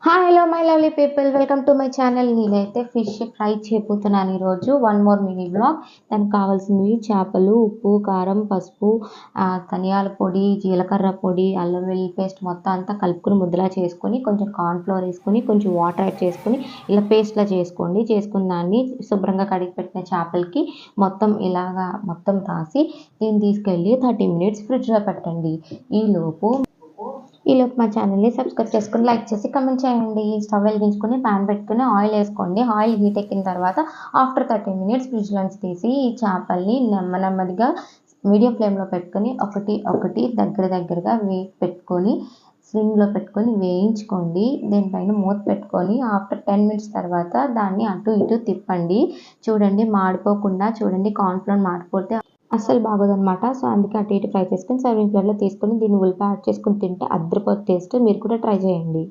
Hi hello my lovely people, welcome to my channel. నేనైతే fish fry చేయబోతున్నాను ఈరోజు. One more mini blog. దానికి కావాల్సినవి చేపలు, ఉప్పు, కారం, పసుపు, ధనియాల పొడి, జీలకర్ర పొడి, అల్లం వెల్లుల్లి పేస్ట్ మొత్తం అంతా కలుపుకొని ముద్దలా చేసుకొని కొంచెం కార్న్ఫ్లోర్ వేసుకొని కొంచెం వాటర్ యాడ్ చేసుకొని ఇలా పేస్ట్లా చేసుకోండి. చేసుకున్న దాన్ని శుభ్రంగా కడిగి పెట్టిన చేపలకి మొత్తం ఇలాగా మొత్తం రాసి దీన్ని తీసుకెళ్ళి 30 minutes ఫ్రిడ్జ్లో పెట్టండి. ఈలోపు మా ఛానల్ని సబ్స్క్రైబ్ చేసుకొని లైక్ చేసి కమెంట్ చేయండి. స్టవ్ వెలిగించుకొని ప్యాన్ పెట్టుకుని ఆయిల్ వేసుకోండి. ఆయిల్ హీట్ ఎక్కిన తర్వాత ఆఫ్టర్ 30 minutes ఫ్రిడ్జ్లోంచి తీసి ఈ చేపల్ని నెమ్మదిగా మీడియం ఫ్లేమ్లో పెట్టుకొని ఒకటి దగ్గరగా పెట్టుకొని స్విమ్లో పెట్టుకొని వేయించుకోండి. దీనిపైన మూత పెట్టుకొని ఆఫ్టర్ 10 minutes తర్వాత దాన్ని అటు ఇటు తిప్పండి. చూడండి మాడిపోకుండా చూడండి. కార్న్ఫ్లోర్ మాడిపోతే అస్సలు బాగోదనమాట. సో అందుకే అటు ఇటు ఫ్రై చేసుకొని సర్వింగ్ ప్లేట్లో తీసుకొని దీన్ని ఉల్లిపాయ యాడ్ చేసుకొని తింటే అద్దరిపోతే టేస్ట్. మీరు కూడా ట్రై చేయండి.